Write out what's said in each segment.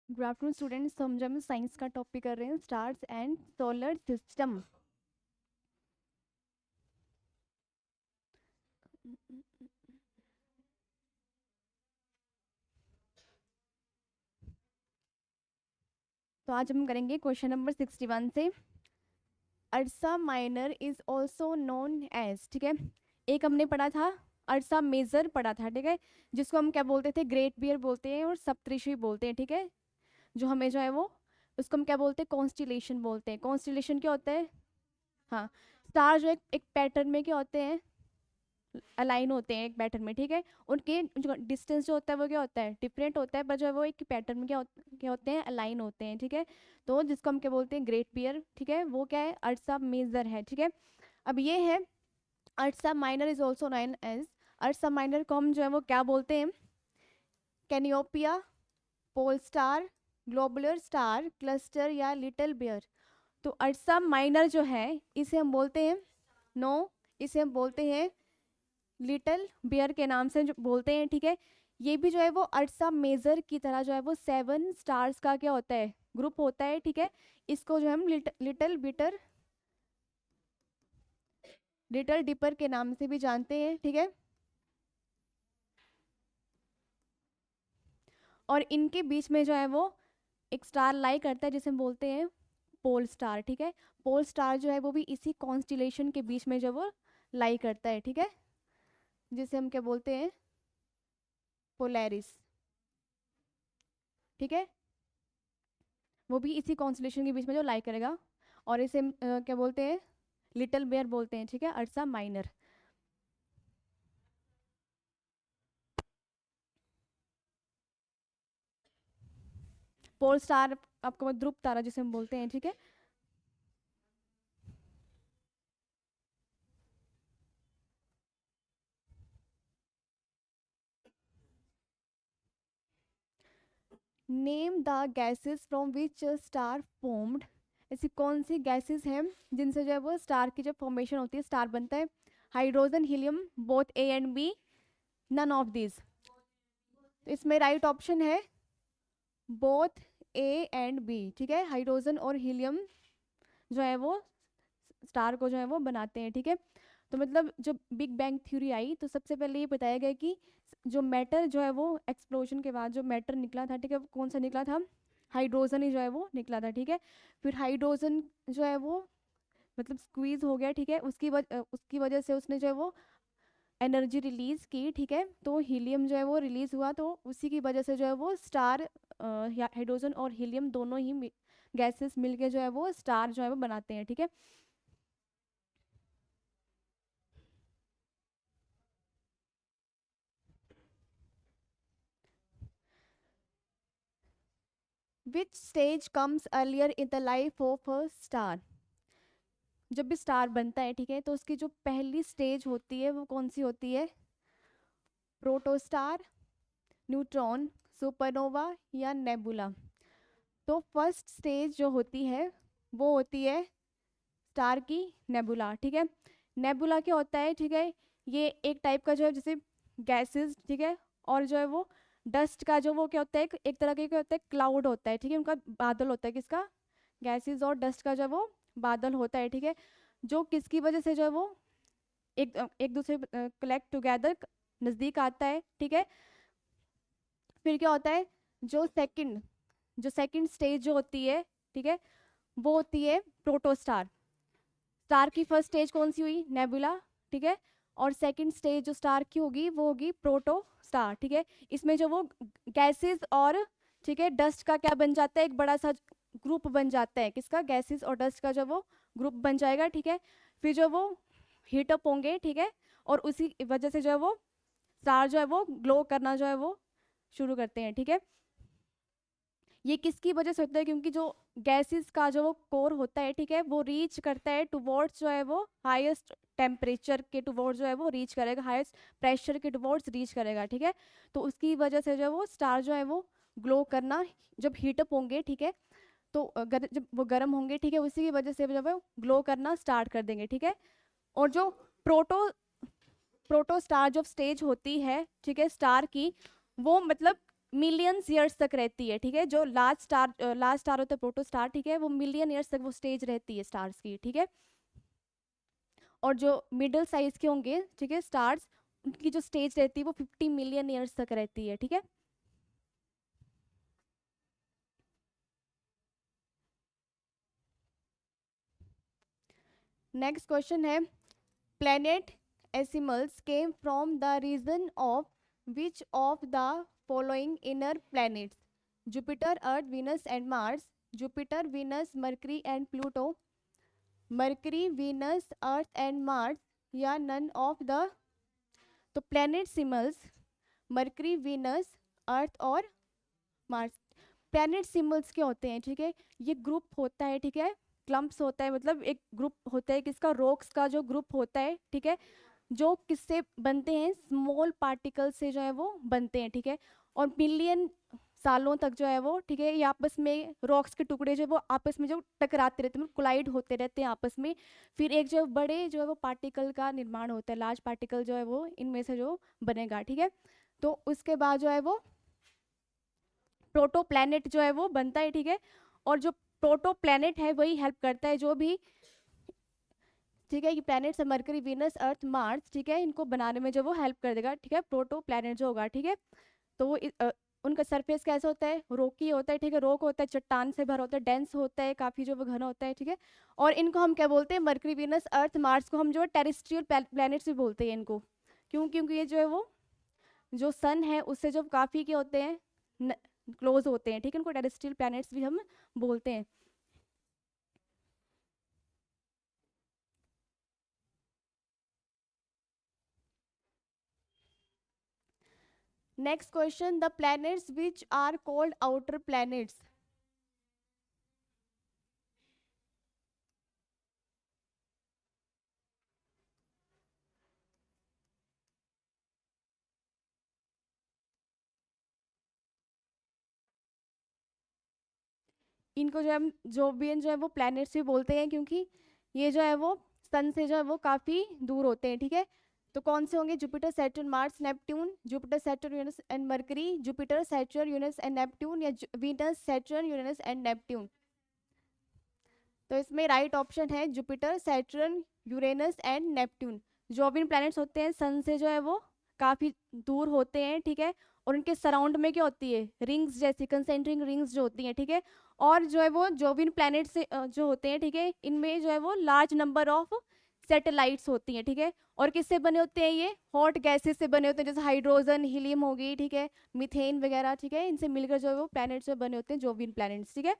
Good afternoon students. हम जब science का टॉपिक कर रहे हैं स्टार्स एंड सोलर सिस्टम। तो आज हम करेंगे क्वेश्चन नंबर 61 से। Ursa Minor is also known as, ठीक है। एक हमने पढ़ा था अर्सा मेजर पढ़ा था, ठीक है, जिसको हम क्या बोलते थे, ग्रेट बियर बोलते हैं और सप्तऋषि बोलते हैं, ठीक है। जो हमें जो है वो उसको हम क्या बोलते हैं, कॉन्स्टिलेशन बोलते हैं। कॉन्स्टिलेशन क्या होता है? हाँ, स्टार जो एक पैटर्न में क्या होते हैं, अलाइन होते हैं एक पैटर्न में, ठीक है। उनके जो डिस्टेंस जो होता है वो क्या होता है, डिफरेंट होता है, पर जो है वो एक पैटर्न में क्या होते हैं, अलाइन होते हैं, ठीक है। तो जिसको हम क्या बोलते हैं, ग्रेट बियर, ठीक है, वो क्या है, अर्सा मेजर है, ठीक है। अब ये है Ursa Minor is also known as. Ursa Minor को हम जो है वो क्या बोलते हैं, Cassiopeia, pole star, globular star, cluster या लिटिल बियर। तो अर्सा माइनर जो है इसे हम बोलते हैं, नो, इसे हम बोलते हैं लिटिल बियर के नाम से जो बोलते हैं, ठीक है। ये भी जो है वो अर्सा मेजर की तरह जो है वो 7 स्टार्स का क्या होता है, ग्रुप होता है, ठीक है। इसको जो हम लिटिल बिटर, लिटिल डिपर के नाम से भी जानते हैं, ठीक है। और इनके बीच में जो है वो एक स्टार लाई करता है जिसे हम बोलते हैं पोल स्टार, ठीक है। पोल स्टार जो है वो भी इसी कॉन्स्टिलेशन के बीच में जो वो लाई करता है, ठीक है, जिसे हम क्या बोलते हैं, पोलैरिस, ठीक है। वो भी इसी कॉन्स्टिलेशन के बीच में जो लाई करेगा, और इसे हम क्या बोलते हैं, लिटिल बेयर बोलते हैं, ठीक है, अर्सा माइनर। पोल स्टार आपको ध्रुव तारा जिसे हम बोलते हैं, ठीक है। Name the gases from which star formed. ऐसी कौन सी गैसेस हैं जिनसे जो है वो स्टार की जो फॉर्मेशन होती है, स्टार बनता है। Hydrogen, helium, both A and B, none of this. तो इसमें राइट ऑप्शन है बोथ ए एंड बी, ठीक है। हाइड्रोजन और हीलियम जो है वो स्टार को जो है वो बनाते हैं, ठीक है। तो मतलब जो बिग बैंग थ्योरी आई तो सबसे पहले ये बताया गया कि जो मैटर जो है वो एक्सप्लोजन के बाद जो मैटर निकला था, ठीक है, वो कौन सा निकला था, हाइड्रोजन ही जो है वो निकला था, ठीक है। फिर हाइड्रोजन जो है वो मतलब स्क्वीज हो गया, ठीक है, उसकी वजह से उसने जो है वो एनर्जी रिलीज की, ठीक है। तो हीलियम जो है वो रिलीज हुआ, तो उसी की वजह से जो है वो स्टार, हाइड्रोजन और हीलियम दोनों ही गैसेस मिलके जो है वो स्टार जो है वो बनाते हैं, ठीक है। Which stage comes earlier in the life of a star. जब भी स्टार बनता है, ठीक है, तो उसकी जो पहली स्टेज होती है वो कौन सी होती है, प्रोटोस्टार, न्यूट्रॉन, सुपरनोवा या नेबुला। तो फर्स्ट स्टेज जो होती है वो होती है स्टार की नेबुला, ठीक है। नेबुला क्या होता है, ठीक है, ये एक टाइप का जो है जैसे गैसेस, ठीक है, और जो है वो डस्ट का जो वो क्या होता है, एक तरह के क्या होता है, क्लाउड होता है, ठीक है, उनका बादल होता है, किसका, गैसेस और डस्ट का जो है वो बादल होता है, ठीक है। जो किसकी वजह से जो है वो एक एक दूसरे कलेक्ट टुगेदर नज़दीक आता है, ठीक है। फिर क्या होता है, जो सेकंड स्टेज जो होती है, ठीक है, वो होती है प्रोटोस्टार। स्टार की फर्स्ट स्टेज कौन सी हुई, नेबुला, ठीक है। और सेकंड स्टेज जो स्टार की होगी वो होगी प्रोटो स्टार, ठीक है। इसमें जो वो गैसेस और, ठीक है, डस्ट का क्या बन जाता है, एक बड़ा सा ग्रुप बन जाता है, किसका, गैसेस और डस्ट का जो वो ग्रुप बन जाएगा, ठीक है। फिर जो वो हीटअप होंगे, ठीक है, और उसी वजह से जो है वो स्टार जो है वो ग्लो करना जो है वो शुरू करते हैं, ठीक है। ये किसकी वजह से होता है, क्योंकि जो गैसेस का जो वो कोर होता है, ठीक है, वो रीच करता है टुवर्ड्स जो है वो हाईएस्ट टेम्परेचर के टुवर्ड्स जो है वो रीच करेगा, हाईएस्ट प्रेशर के टुवर्ड्स रीच करेगा, ठीक है। तो उसकी वजह से जो है वो स्टार जो है वो ग्लो करना, जब हीटअप होंगे, ठीक है, तो जब वो गर्म होंगे, ठीक है, उसी की वजह से जब वो ग्लो करना स्टार्ट कर देंगे, ठीक है। और जो प्रोटो स्टार जो स्टेज होती है, ठीक है, स्टार की, वो मतलब मिलियंस ईयर्स तक रहती है, ठीक है। जो लास्ट स्टार होता है प्रोटो स्टार, ठीक है, वो मिलियन ईयर्स तक वो स्टेज रहती है स्टार्स की, ठीक है। और जो मिडिल साइज के होंगे, ठीक है, स्टार्स, उनकी जो स्टेज रहती है वो 50 मिलियन ईयर्स तक रहती है, ठीक है। नेक्स्ट क्वेश्चन है, planet Esimals came from the region of which of the following inner planets? Jupiter, Earth, Venus and Mars, Jupiter, Venus, Mercury and Pluto, Mercury, Venus, Earth and Mars, या none of the। तो planet सिमल्स mercury, Venus, अर्थ और Mars. Planet symbols क्या होते हैं, ठीक है, ये group होता है, ठीक है, क्लम्प्स होता है, मतलब एक ग्रुप होता है किसका, रॉक्स का जो ग्रुप होता है, ठीक है, जो किससे बनते हैं, स्मॉल पार्टिकल से जो है वो बनते हैं, ठीक है। और मिलियन सालों तक जो है वो, ठीक है, ये आपस में रॉक्स के टुकड़े जो है वो आपस में जो टकराते रहते हैं, मतलब कोलाइड होते रहते हैं आपस में। फिर एक जो बड़े जो है वो पार्टिकल का निर्माण होता है, लार्ज पार्टिकल जो है वो इनमें से जो बनेगा, ठीक है। तो उसके बाद जो है वो प्रोटो प्लैनेट जो है वो बनता है, ठीक है। और जो प्रोटो प्लैनेट है वही हेल्प करता है जो भी, ठीक है, ये प्लैनेट्स है मरकरी, वीनस, अर्थ, मार्स, ठीक है, इनको बनाने में जो वो हेल्प कर देगा, ठीक है, प्रोटो प्लैनेट जो होगा, ठीक है। तो वो उनका सरफेस कैसा होता है, रोकी होता है, ठीक है, रॉक होता है, चट्टान से भरा होता है, डेंस होता है काफ़ी, जो वो घना होता है, ठीक है। और इनको हम क्या बोलते हैं, मरकरी, वीनस, अर्थ, मार्स को हम जो है टेरेस्ट्रियल प्लैनेट्स भी बोलते हैं इनको। क्यों? क्योंकि ये जो है वो जो सन है उससे जो काफ़ी क्या होते हैं, क्लोज होते हैं, ठीक है, उनको टेरेस्ट्रियल प्लैनेट्स भी हम बोलते हैं। Next question, the planets which are called outer planets. इनको जो हम जोबियन जो है वो प्लैनेट्स भी बोलते हैं, क्योंकि ये जो है वो सन से जो है वो काफ़ी दूर होते हैं, ठीक है। तो कौन से होंगे, Jupiter, Saturn, Mars, Neptune, Jupiter, Saturn, Uranus and Mercury, Jupiter, Saturn, Uranus and Neptune, या Venus, Saturn, Uranus and Neptune. तो इसमें राइट ऑप्शन है Jupiter, Saturn, Uranus and Neptune. जो भी प्लैनेट्स होते हैं सन से जो है वो काफ़ी दूर होते हैं, ठीक है। और उनके सराउंड में क्या होती है, रिंग्स जैसी कंसेंट्रिक रिंग्स जो होती हैं, ठीक है। और जो है वो जो भी प्लैनेट से जो होते हैं, ठीक है, इनमें जो है वो लार्ज नंबर ऑफ सैटेलाइट्स होती हैं, ठीक है। और किससे बने होते हैं, ये हॉट गैसेस से बने होते हैं, जैसे हाइड्रोजन, हीलियम होगी, ठीक है, मीथेन वगैरह, ठीक है, इनसे मिलकर जो है वो प्लैनेट्स जो बने होते हैं, जो भी प्लैनेट्स, ठीक है।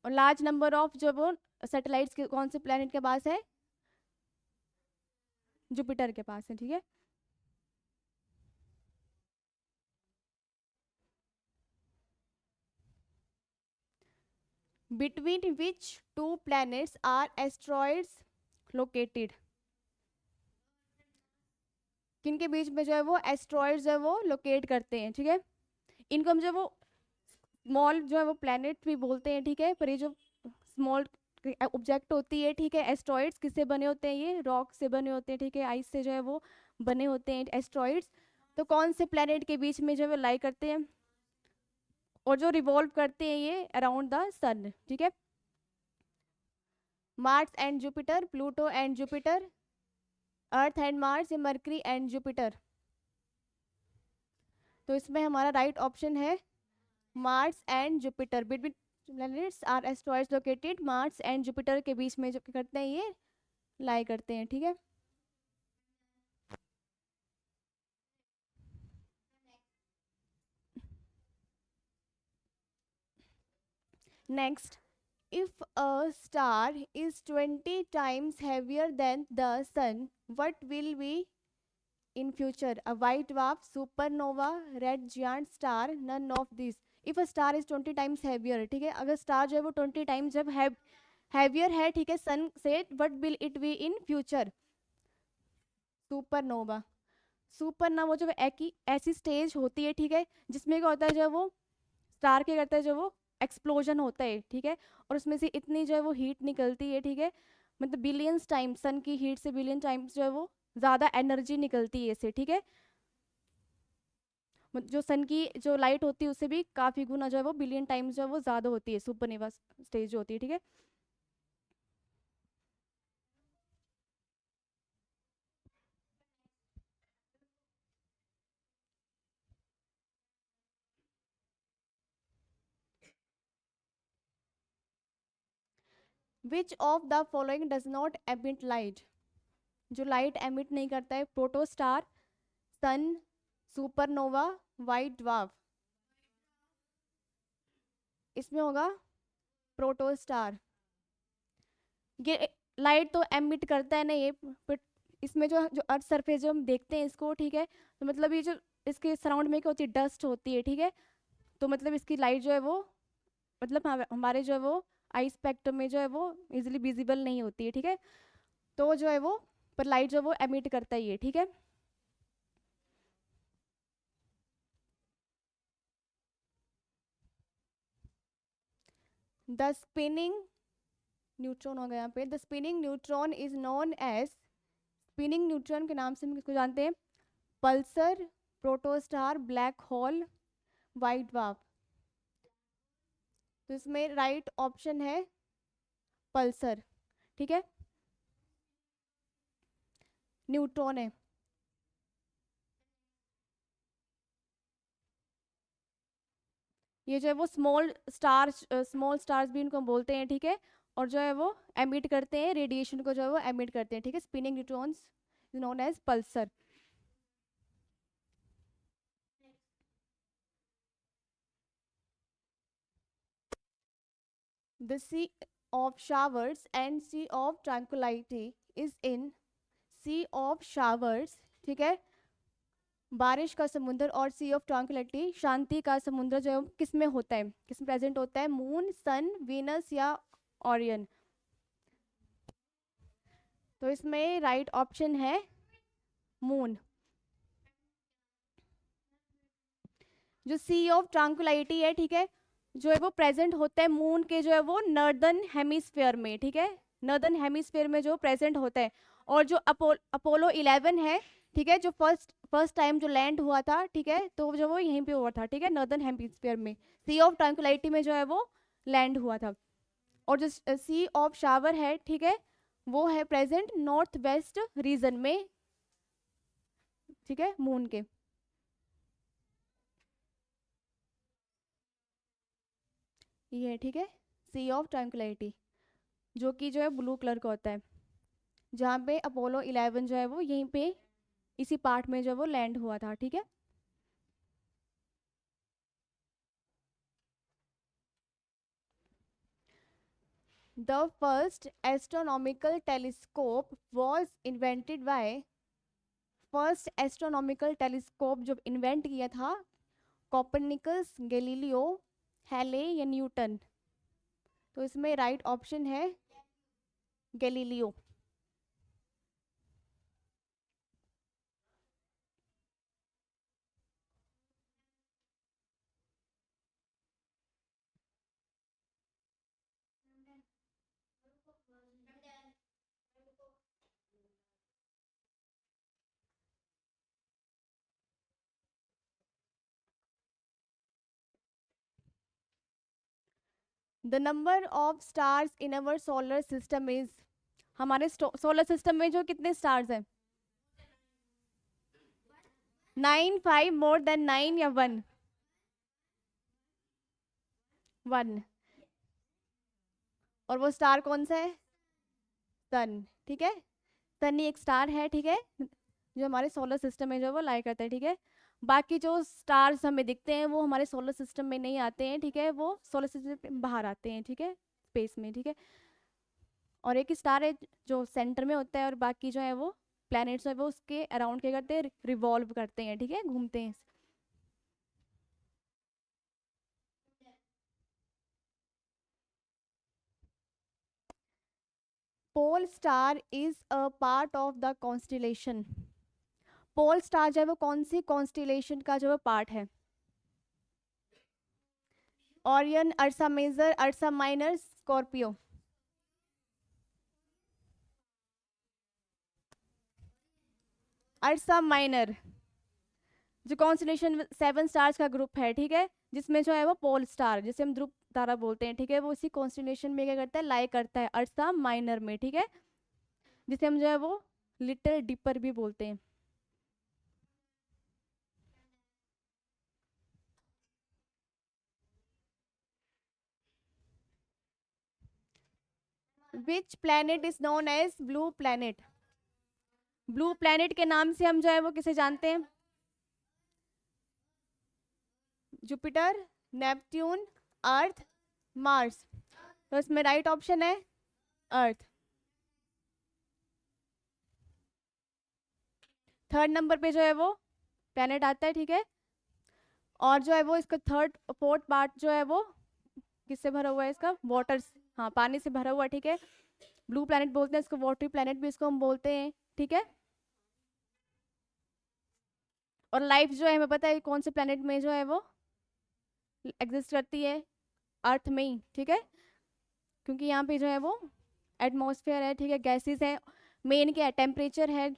और लार्ज नंबर ऑफ जो वो सैटेलाइट्स कौन से प्लैनेट के पास है, जुपिटर के पास है, ठीक है। Between which two planets are asteroids located. किनके बीच में जो है वो एस्ट्रॉइड्स जो है वो लोकेट करते हैं, ठीक है। इनको हम जो वो स्मॉल जो है वो प्लैनेट भी बोलते हैं, ठीक है, पर ये जो स्मॉल ऑब्जेक्ट होती है, ठीक है, एस्ट्रॉइड्स किससे बने होते हैं, ये रॉक से बने होते हैं, ठीक है, आइस से जो है वो बने होते हैं एस्ट्रॉइड्स। तो कौन से प्लैनेट के बीच में जो है वो लाई करते हैं और जो रिवॉल्व करते हैं ये अराउंड द सन, ठीक है। Mars and Jupiter, Pluto and Jupiter, Earth and Mars, या मरकरी एंड जुपिटर। तो इसमें हमारा राइट ऑप्शन है Mars and Jupiter. Between planets are asteroids located, Mars and Jupiter के बीच में जो करते हैं ये लाई करते हैं, ठीक है। Next, if a star is 20 times heavier than the sun, what will be in future? A white dwarf, supernova, red giant star, none of these. If a star is 20 times heavier, ठीक है, अगर star जो है वो 20 times जब heavier है, ठीक है, सन से, what will it be in future? Supernova. Supernova जो ऐसी स्टेज होती है, ठीक है, जिसमें क्या होता है, जो वो स्टार क्या करता है, जो वो एक्सप्लोजन होता है, ठीक है, और उसमें से इतनी जो है वो हीट निकलती है, ठीक है, मतलब बिलियंस टाइम्स सन की हीट से बिलियन टाइम्स जो है वो ज़्यादा एनर्जी निकलती है इससे, ठीक है। जो सन की जो लाइट होती है उससे भी काफ़ी गुना जो है वो बिलियन टाइम्स जो है वो ज़्यादा होती है सुपरनोवा स्टेज जो होती है, ठीक है। Which of the following does not emit light, जो लाइट एमिट नहीं करता है, प्रोटोस्टार, सन, सुपरनोवा, वाइट ड्वार्फ। इसमें होगा प्रोटोस्टार। ये लाइट तो एमिट करता है ना ये, बट इसमें जो जो अर्थ सरफेस जो हम देखते हैं इसको, ठीक है, तो मतलब ये जो इसके सराउंड में क्या होती है, डस्ट होती है, ठीक है, तो मतलब इसकी लाइट जो है वो मतलब हमारे जो है वो आई स्पेक्ट्रम में जो है वो इजिली विजिबल नहीं होती है, ठीक है, तो जो है वो पर लाइट जो है वो एमिट करता ही है, ठीक है। द स्पिनिंग न्यूट्रॉन हो गया यहाँ पे, the spinning neutron is known as, spinning neutron के नाम से हम किसको जानते हैं, pulsar, protostar, black hole, white वाफ। तो इसमें राइट ऑप्शन है पल्सर, ठीक है, न्यूट्रॉन है। ये जो है वो स्मॉल स्टार्स भी इनको बोलते हैं, ठीक है, और जो है वो एमिट करते हैं रेडिएशन को, जो है वो एमिट करते हैं, ठीक है, spinning neutrons known as pulsar. The sea of showers and sea of tranquility is in, sea of showers, ठीक है, बारिश का समुद्र, और सी ऑफ ट्रैंक्विलिटी शांति का समुद्र, जो है वो किस में होता है, किस में प्रेजेंट होता है, मून, सन, वीनस या ऑरियन। तो इसमें राइट ऑप्शन है मून। जो सी ऑफ ट्रांकुलाइटी है, ठीक है, जो है वो प्रेजेंट होता है मून के जो है वो नॉर्दर्न हेमिस्फेयर में, ठीक है, नॉर्दर्न हेमिस्फेयर में जो प्रेजेंट होता है। और जो अपोलो 11 है, ठीक है, जो फर्स्ट फर्स्ट टाइम जो लैंड हुआ था, ठीक है, तो जो वो यहीं पे हुआ था, ठीक है, नॉर्दर्न हेमिस्फेयर में, सी ऑफ ट्रांकुलाइटी में जो है वो लैंड हुआ था। और जो सी ऑफ शावर है, ठीक है, वो है प्रेजेंट नॉर्थ वेस्ट रीजन में, ठीक है, मून के। ये है, ठीक है, सी ऑफ ट्रांकुलाइटी, जो कि जो है ब्लू कलर का होता है, जहाँ पे अपोलो 11 जो है वो यहीं पे इसी पार्ट में जो है वो लैंड हुआ था, ठीक है। The first astronomical telescope was invented by, first astronomical telescope जो इन्वेंट किया था, कॉपरनिकस, गैलीलियो, हैले या न्यूटन। तो इसमें राइट ऑप्शन है Galileo. The number of stars in our solar system is, हमारे सोलर सिस्टम में जो कितने स्टार्स हैं, 9, 5, मोर देन 9 या 1, 1। और वो स्टार कौन सा है, सन, ठीक है, सन ही एक स्टार है, ठीक है, जो हमारे सोलर सिस्टम में जो वो लाई करता है, ठीक है। बाकी जो स्टार्स हमें दिखते हैं वो हमारे सोलर सिस्टम में नहीं आते हैं, ठीक है, वो सोलर सिस्टम के बाहर आते हैं, ठीक है, स्पेस में, ठीक है। और एक स्टार है जो सेंटर में होता है, और बाकी जो है वो प्लैनेट्स है वो उसके अराउंड क्या करते हैं, रिवॉल्व करते हैं, ठीक है, घूमते हैं। Pole star is a part of the constellation, pole star जो है वो कौन सी कॉन्स्टिलेशन का जो है पार्ट है, Orion, Ursa Major, Ursa Minor, Scorpio. Ursa Minor, जो कॉन्स्टलेशन 7 स्टार्स का ग्रुप है, ठीक है, जिसमें जो है वो पोल स्टार, जिसे हम ध्रुव तारा बोलते हैं, ठीक है, वो इसी कॉन्स्टलेशन में क्या करता है, लाई करता है, अर्सा माइनर में, ठीक है, जिसे हम जो है वो लिटिल डिपर भी बोलते हैं। Which planet is known as blue planet? Blue planet के नाम से हम जो है वो किसे जानते हैं? जुपिटर, नेपट्यून, अर्थ, मार्स। तो इसमें राइट ऑप्शन है अर्थ। थर्ड नंबर पे जो है वो प्लैनेट आता है, ठीक है, और जो है वो इसका थर्ड फोर्थ पार्ट जो है वो किससे भरा हुआ है, इसका वाटर, हाँ पानी से भरा हुआ है, ठीक है, ब्लू प्लैनेट बोलते हैं इसको, वाटरी प्लैनेट भी इसको हम बोलते हैं, ठीक है। और लाइफ जो है हमें पता है कौन से प्लैनेट में जो है वो एग्जिस्ट करती है, अर्थ में ही, ठीक है, क्योंकि यहाँ पे जो है वो एटमॉस्फेयर है, ठीक है, गैसेस है, मेन क्या है, टेम्परेचर है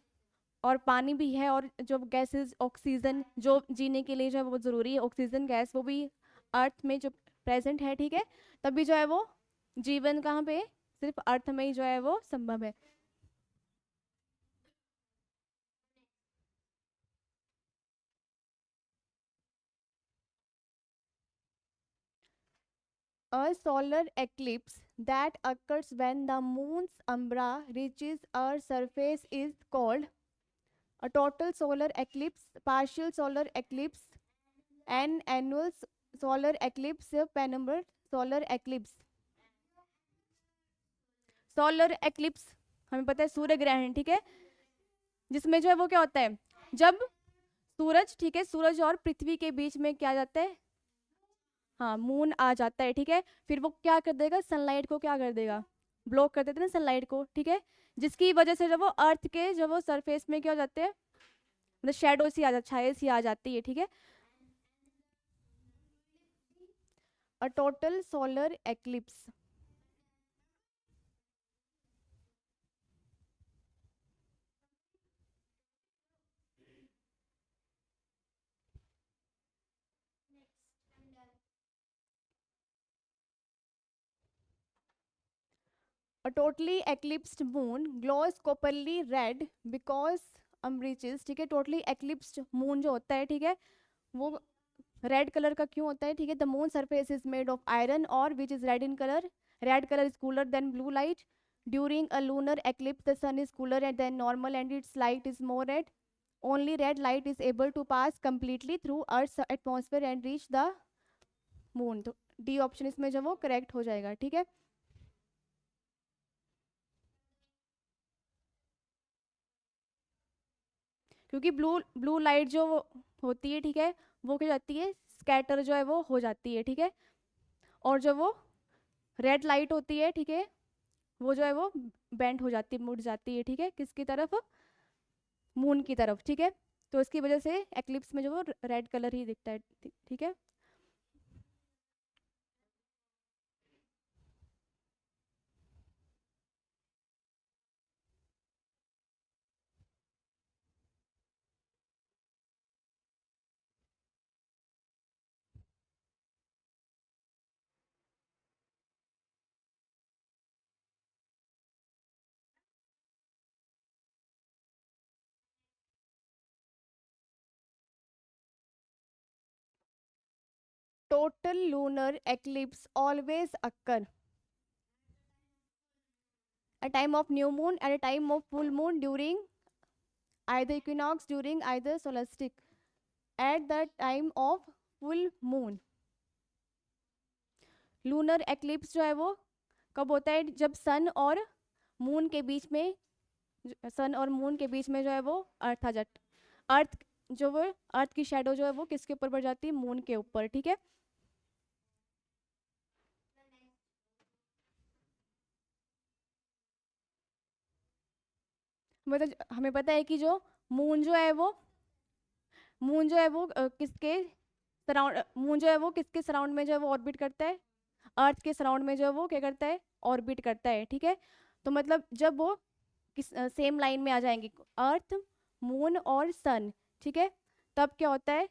और पानी भी है, और जो गैसेस ऑक्सीजन जो जीने के लिए जो है वो ज़रूरी है, ऑक्सीजन गैस, वो भी अर्थ में जो प्रेजेंट है, ठीक है, तभी जो है वो जीवन कहाँ पे, सिर्फ अर्थ में ही जो है वो संभव है। A solar eclipse that occurs when the moon's umbra reaches Earth's surface is called a total solar eclipse, partial solar eclipse, an annual solar eclipse, penumbral solar eclipse। Solar eclipse हमें पता है सूर्य ग्रहण, ठीक है, जिसमें जो है वो क्या होता है, जब सूरज, ठीक है, सूरज और पृथ्वी के बीच में क्या आ जाता है, हाँ मून आ जाता है, ठीक है, फिर वो क्या कर देगा, सनलाइट को क्या कर देगा, ब्लॉक कर देते हैं ना सनलाइट को, ठीक है, जिसकी वजह से जब वो अर्थ के जब वो सरफेस में क्या हो जाते हैं, मतलब शेडो सी आ जाती, छाया सी आ जाती है, ठीक है। A total solar eclipse, A totally eclipsed moon glows copperly red because umbrages, ठीक है, टोटली eclipsed moon जो होता है, ठीक है, वो रेड कलर का क्यों होता है, ठीक है, the moon surface is made of iron और which is red in colour, red colour is cooler than blue light, during a lunar eclipse the sun is cooler and then normal and its light is more red, only red light is able to pass completely through earth's atmosphere and reach the moon। तो D option इसमें जो वो correct हो जाएगा, ठीक है। क्योंकि blue blue light जो होती है, ठीक है, वो क्या जाती है, स्कैटर जो है वो हो जाती है, ठीक है, और जो वो रेड लाइट होती है, ठीक है, वो जो है वो बेंड हो जाती है, मुड़ जाती है, ठीक है, किसकी तरफ, मून की तरफ, ठीक है, तो इसकी वजह से एक्लिप्स में जो वो रेड कलर ही दिखता है, ठीक है। Total lunar eclipse always occur a time of new moon and a time of full moon during either equinox, during either solstice, at the time of full moon। Lunar eclipse जो है वो कब होता है, जब सन और मून के बीच में, सन और मून के बीच में जो है वो अर्थ आ जाता, अर्थ जो वो अर्थ की शेडो जो है वो किसके ऊपर पड़ जाती है, मून के ऊपर, ठीक है। मतलब हमें पता है कि जो मून जो है वो मून जो है वो किसके सराउंड, मून जो है वो किसके सराउंड में जो है वो ऑर्बिट करता है, अर्थ के सराउंड में जो है वो क्या करता है, ऑर्बिट करता है, ठीक है। तो मतलब जब वो किस सेम लाइन में आ जाएंगे, अर्थ, मून और सन, ठीक है, तब क्या होता है,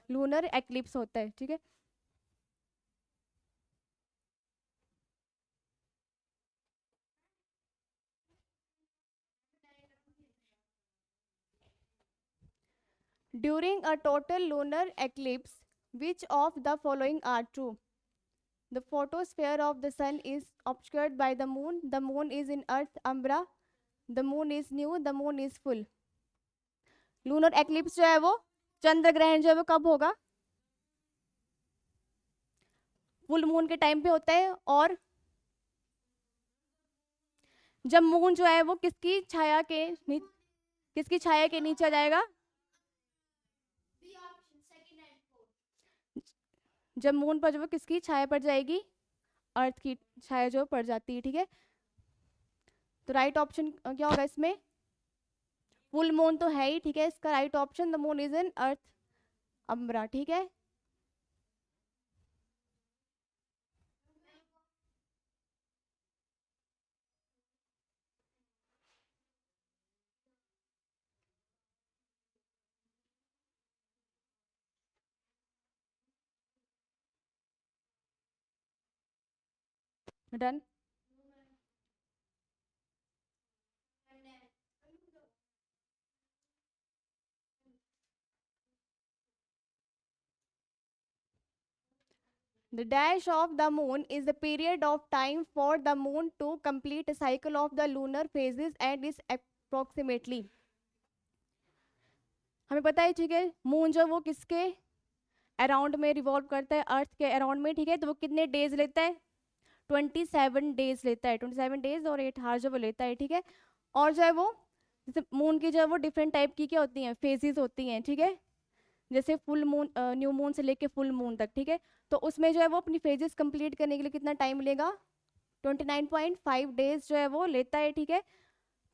लूनर एक्लिप्स होता है, ठीक है। During a total lunar eclipse which of the following are true? The photosphere of the sun is obscured by the moon. The moon is in Earth umbra. The moon is new. The moon is full. Lunar eclipse जो है वो, चंद्र ग्रहण जो है वो कब होगा, full moon के टाइम पे होता है। और जब मून जो है वो किसकी छाया के नीचे आ जाएगा, जब मून पर जो वो किसकी छाया पड़ जाएगी, अर्थ की छाया जो पड़ जाती है, ठीक है। तो राइट ऑप्शन क्या होगा इसमें, फुल मून तो है ही, ठीक है। इसका right option the moon is in earth umbra, ठीक है। Done. The dash of the moon is the period of time for the moon to complete a cycle of the lunar phases and is approximately, हमें पता है, ठीक है। Moon जो वो किसके अराउंड में रिवॉल्व करता है, अर्थ के अराउंड में, ठीक है। तो वो कितने डेज लेता है, 27 डेज लेता है, 27 डेज और 8 आवर्स जो वो लेता है, ठीक है। और जो है वो, जैसे मून की जो है वो डिफरेंट टाइप की क्या होती हैं, फेजेस होती हैं, ठीक है। जैसे फुल मून, न्यू मून से लेके फुल मून तक, ठीक है। तो उसमें जो है वो अपनी फेजेस कंप्लीट करने के लिए कितना टाइम लेगा, 29.5 डेज जो है वो लेता है, ठीक है।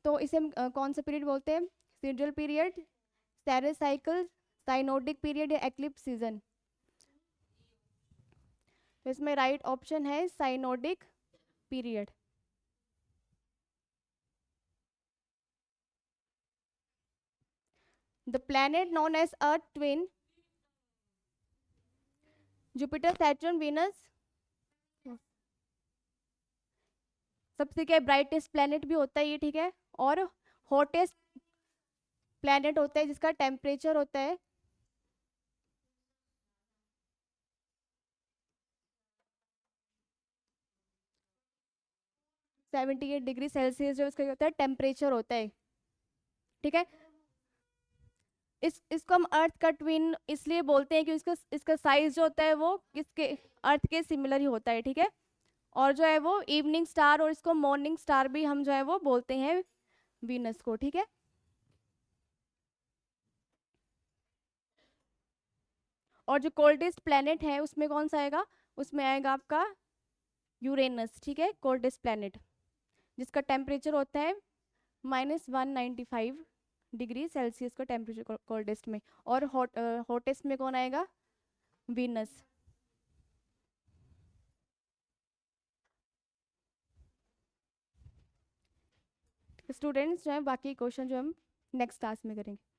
तो इसे हम कौन सा पीरियड बोलते हैं, sidereal period, saros cycle, synodic period या एक्लिप्स सीजन। तो इसमें राइट ऑप्शन है synodic period. The planet known as Earth twin, Jupiter, Saturn, Venus, सबसे क्या ब्राइटेस्ट प्लैनेट भी होता है ये, ठीक है। और हॉटेस्ट प्लैनेट होता है जिसका टेम्परेचर होता है 78 डिग्री सेल्सियस, जो इसका होता है टेम्परेचर होता है, ठीक है। इसको हम अर्थ का ट्विन इसलिए बोलते हैं कि इसका इसका साइज जो होता है वो किसके, अर्थ के सिमिलर ही होता है, ठीक है। और जो है वो इवनिंग स्टार और इसको मॉर्निंग स्टार भी हम जो है वो बोलते हैं वीनस को, ठीक है। और जो कोल्डेस्ट प्लैनेट है उसमें कौन सा आएगा, उसमें आएगा आपका यूरेनस, ठीक है, कोल्डेस्ट प्लैनेट, जिसका टेम्परेचर होता है -195 डिग्री सेल्सियस का टेम्परेचर कोल्डेस्ट में। और हॉटेस्ट में कौन आएगा, वीनस। स्टूडेंट्स जो है बाकी क्वेश्चन जो हम नेक्स्ट क्लास में करेंगे।